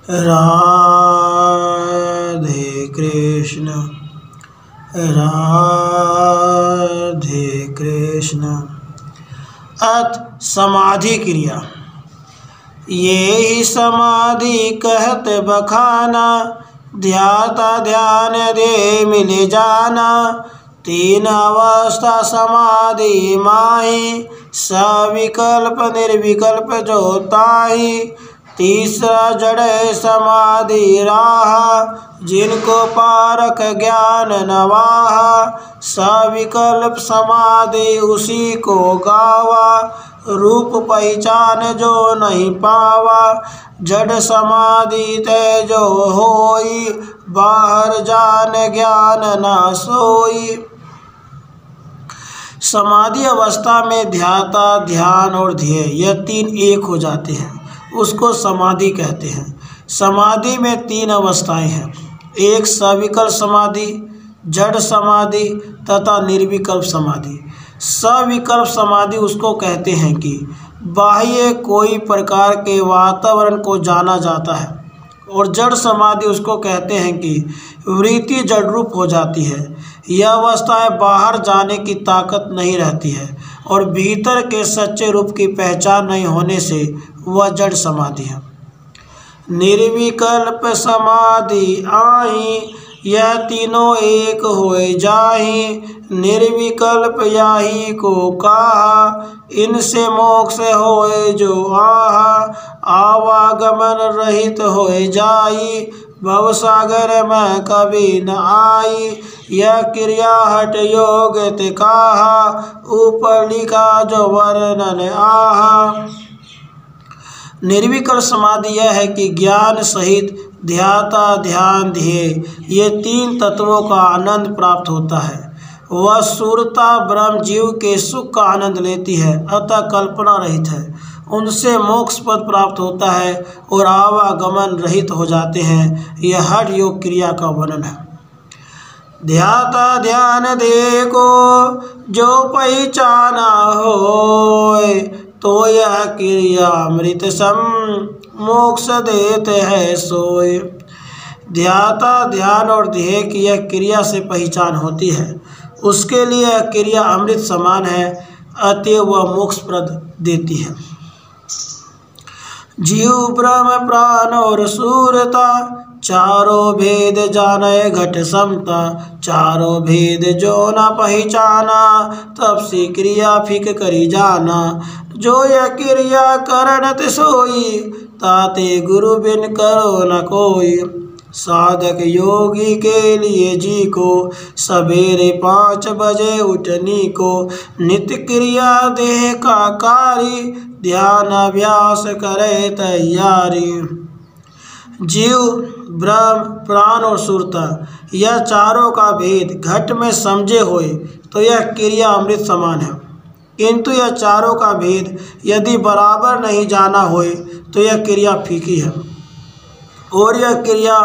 राधे कृष्ण राधे कृष्ण। अथ समाधि क्रिया। ये ही समाधि कहत बखाना, ध्याता ध्यान दे मिल जाना। तीन अवस्था समाधि माही, सविकल्प निर्विकल्प जो ताही। तीसरा जड़ समाधि राहा, जिनको पारक ज्ञान नवाहा। सविकल्प समाधि उसी को गावा, रूप पहचान जो नहीं पावा। जड़ समाधि तेजो होई, बाहर जान ज्ञान ना सोई। समाधि अवस्था में ध्याता, ध्यान और ध्येय यह तीन एक हो जाते हैं, उसको समाधि कहते हैं। समाधि में तीन अवस्थाएं हैं, एक सविकल्प समाधि, जड़ समाधि तथा निर्विकल्प समाधि। सविकल्प समाधि उसको कहते हैं कि बाह्य कोई प्रकार के वातावरण को जाना जाता है, और जड़ समाधि उसको कहते हैं कि वृत्ति जड़ रूप हो जाती है। यह अवस्थाएं बाहर जाने की ताकत नहीं रहती है, और भीतर के सच्चे रूप की पहचान नहीं होने से वह जड़ समाधि है। निर्विकल्प समाधि आई, यह तीनों एक होए जाही। निर्विकल्प याही को कहा, इनसे मोक्ष होए जो आहा। आवागमन रहित होए जाई, भवसागर में कभी न आई। यह क्रिया हठ योग ते कहा, ऊपर लिखा जो वर्णन आहा। निर्विकल्प समाधि यह है कि ज्ञान सहित ध्याता, ध्यान, ध्येय ये तीन तत्वों का आनंद प्राप्त होता है। वह सूरता ब्रह्म जीव के सुख का आनंद लेती है, अतः कल्पना रहित है। उनसे मोक्ष पद प्राप्त होता है और आवागमन रहित हो जाते हैं। यह हठ योग क्रिया का वर्णन है। ध्याता ध्यान दे को जो पहचाना होए, तो यह क्रिया अमृत सम मोक्ष देते है सोए। ध्याता, ध्यान और ध्येय की यह क्रिया से पहचान होती है, उसके लिए यह क्रिया अमृत समान है, अतएव वह मोक्ष प्रद देती है। जीव ब्रह्म प्राण और सूरता, चारों भेद जाने घट समता। चारों भेद जो न पहचाना, तब से क्रिया फिक करी जाना। जो यह क्रिया करनत सोई, ताते गुरु बिन करो न कोई। साधक योगी के लिए जी को, सवेरे 5 बजे उठनी को। नित्य क्रिया देह का कारी, ध्यान अभ्यास करे तैयारी। जीव ब्रह्म प्राण और सुरता यह चारों का भेद घट में समझे होए, तो यह क्रिया अमृत समान है। किंतु यह चारों का भेद यदि बराबर नहीं जाना होए, तो यह क्रिया फीकी है। और यह क्रिया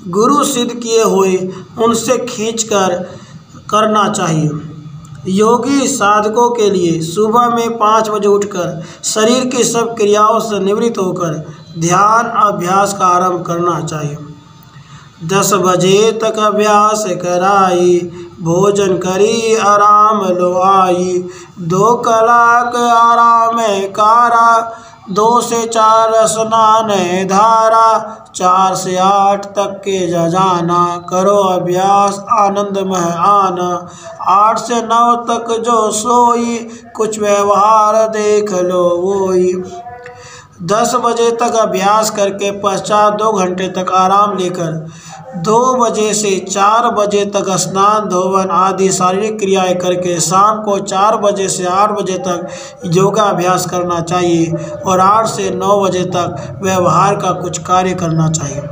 गुरु सिद्ध किए हुए उनसे खींचकर करना चाहिए। योगी साधकों के लिए सुबह में 5 बजे उठकर शरीर की सब क्रियाओं से निवृत्त होकर ध्यान अभ्यास का आरंभ करना चाहिए। 10 बजे तक अभ्यास कराई, भोजन करी आराम लो आई। 2 कलाक आराम कारा, 2 से 4 स्नान धारा। 4 से 8 तक के जाना, करो अभ्यास आनंद में आना। 8 से 9 तक जो सोई, कुछ व्यवहार देख लो वोई। 10 बजे तक अभ्यास करके पश्चात 2 घंटे तक आराम लेकर 2 बजे से 4 बजे तक स्नान धोवन आदि शारीरिक क्रियाएं करके शाम को 4 बजे से 8 बजे तक योगाभ्यास करना चाहिए, और 8 से 9 बजे तक व्यवहार का कुछ कार्य करना चाहिए।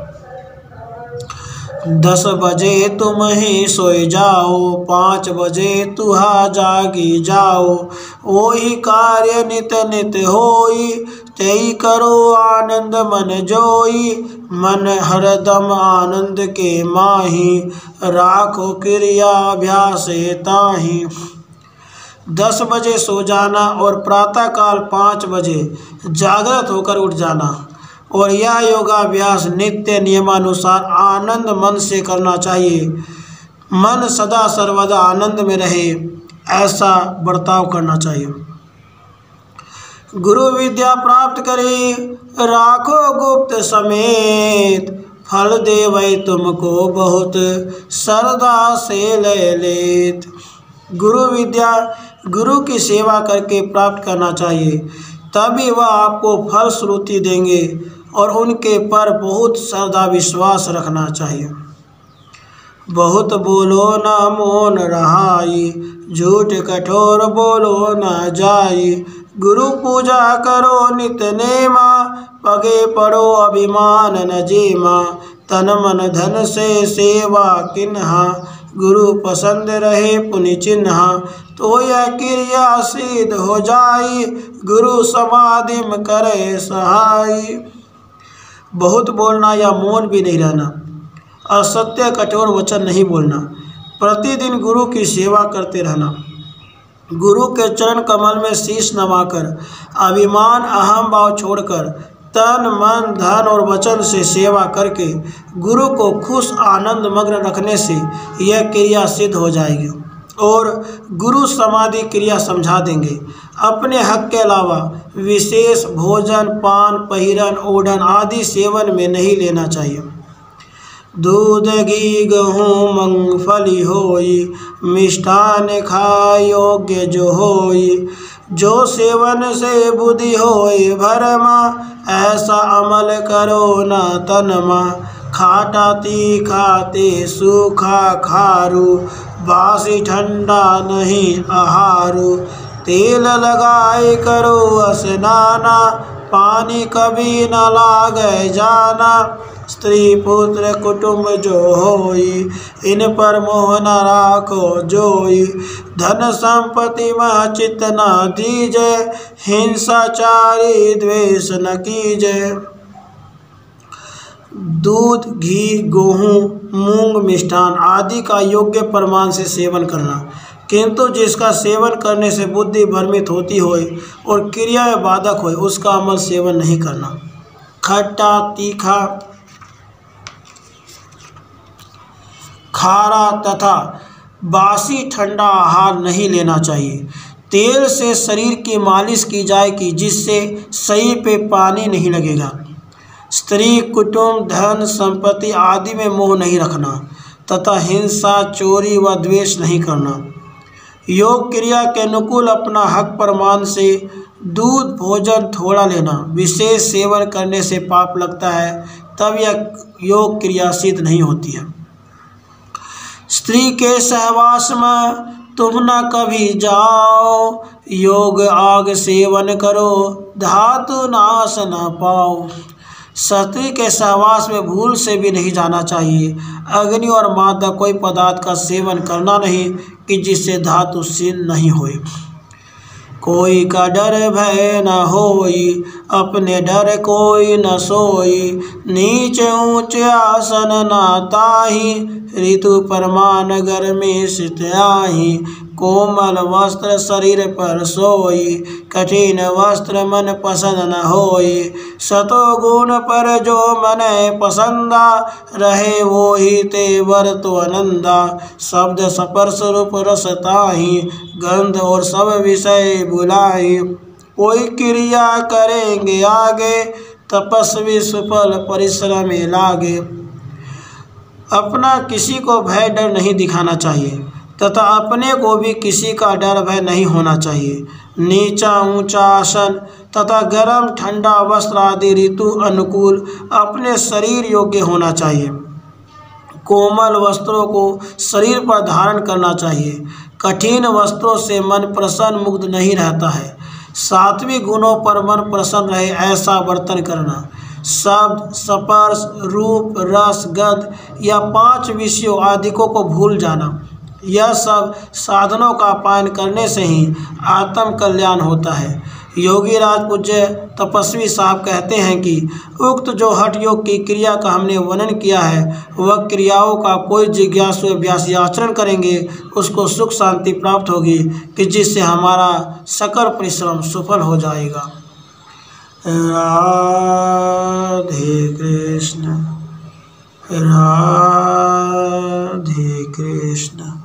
10 बजे तुम ही सोए जाओ, 5 बजे तुहा जागी जाओ। वही कार्य नित नित होई, तेई करो आनंद मन जोई। मन हरदम आनंद के माही, राखो क्रिया अभ्यास ताही। 10 बजे सो जाना और प्रातःकाल 5 बजे जागृत होकर उठ जाना। और यह योगाभ्यास नित्य नियमानुसार आनंद मन से करना चाहिए। मन सदा सर्वदा आनंद में रहे, ऐसा बर्ताव करना चाहिए। गुरु विद्या प्राप्त करे राखो गुप्त समेत, फल देवै तुमको बहुत श्रद्धा से ले लेत। गुरु विद्या गुरु की सेवा करके प्राप्त करना चाहिए, तभी वह आपको फल श्रुति देंगे और उनके पर बहुत श्रद्धा विश्वास रखना चाहिए। बहुत बोलो ना मौन रहाई, झूठ कठोर बोलो ना जाई। गुरु पूजा करो नित नेमा, पगे पड़ो अभिमान न जेमा। तन मन धन से सेवा किन्हा, गुरु पसंद रहे पुण्य चिन्हा। तो यह क्रिया सिद्ध हो जाई, गुरु समाधि में करे सहाय। बहुत बोलना या मौन भी नहीं रहना, असत्य कठोर वचन नहीं बोलना, प्रतिदिन गुरु की सेवा करते रहना। गुरु के चरण कमल में शीश नवाकर, अभिमान अहम भाव छोड़कर, तन मन धन और वचन से सेवा करके गुरु को खुश आनंद मग्न रखने से यह क्रिया सिद्ध हो जाएगी और गुरु समाधि क्रिया समझा देंगे। अपने हक के अलावा विशेष भोजन पान पहिरन ओढ़न आदि सेवन में नहीं लेना चाहिए। दूध घी गेहूँ मूंगफली होई, मिष्ठान खाय योग्य जो होई। जो सेवन से बुद्धि होई भरमा, ऐसा अमल करो न तनमा। खाटा तीखा ते सूखा खारू, बासी ठंडा नहीं आहारू। तेल लगाए करो स्नाना, पानी कभी न लागे जाना। स्त्री पुत्र कुटुंब जो होई, इन पर मोह न राखो जोई। धन संपत्ति में चित्त न दीजे, हिंसाचारी द्वेष न कीजे। दूध घी गेहूँ मूंग मिष्ठान आदि का योग्य प्रमाण से सेवन करना, किंतु जिसका सेवन करने से बुद्धि भ्रमित होती होए और क्रिया में बाधक होए उसका अमल सेवन नहीं करना। खट्टा तीखा खारा तथा बासी ठंडा आहार नहीं लेना चाहिए। तेल से शरीर की मालिश की जाए कि जिससे शरीर पे पानी नहीं लगेगा। स्त्री कुटुंब धन संपत्ति आदि में मोह नहीं रखना तथा हिंसा चोरी व द्वेष नहीं करना। योग क्रिया के अनुकूल अपना हक प्रमाण से दूध भोजन थोड़ा लेना। विशेष सेवन करने से पाप लगता है, तब यह योग क्रिया सिद्ध नहीं होती है। स्त्री के सहवास में तुम न कभी जाओ, योग आग सेवन करो धातु नाश न पाओ। स्त्री के सहवास में भूल से भी नहीं जाना चाहिए। अग्नि और मादा कोई पदार्थ का सेवन करना नहीं कि जिससे धातु क्षीण नहीं होए। कोई का डर भय न होई, अपने डर कोई न सोई। नीच ऊंच आसन न ताही, ऋतु परमान गर्मी शीत आही। कोमल वस्त्र शरीर पर सोई, कठिन वस्त्र मन पसंद न होई। सतो गुण पर जो मन पसंदा, रहे वो ही ते वर तो आनंदा। शब्द स्पर्श रूप रस ताही, गंध और सब विषय बुलाई। कोई क्रिया करेंगे आगे, तपस्वी सुफल परिश्रम में लागे। अपना किसी को भय डर नहीं दिखाना चाहिए तथा अपने को भी किसी का डर भय नहीं होना चाहिए। नीचा ऊंचा आसन तथा गर्म ठंडा वस्त्र आदि ऋतु अनुकूल अपने शरीर योग्य होना चाहिए। कोमल वस्त्रों को शरीर पर धारण करना चाहिए। कठिन वस्त्रों से मन प्रसन्न मुग्ध नहीं रहता है। सात्विक गुणों पर मन प्रसन्न रहे ऐसा वर्तन करना। शब्द स्पर्श रूप रस गंध या 5 विषयों आदिकों को भूल जाना, यह सब साधनों का पालन करने से ही आत्म कल्याण होता है। योगी राज पूज्य तपस्वी साहब कहते हैं कि उक्त जो हठ योग की क्रिया का हमने वर्णन किया है, वह क्रियाओं का कोई जिज्ञासु अभ्यासी आचरण करेंगे उसको सुख शांति प्राप्त होगी कि जिससे हमारा सकल परिश्रम सफल हो जाएगा। राधे कृष्ण, राधे कृष्ण।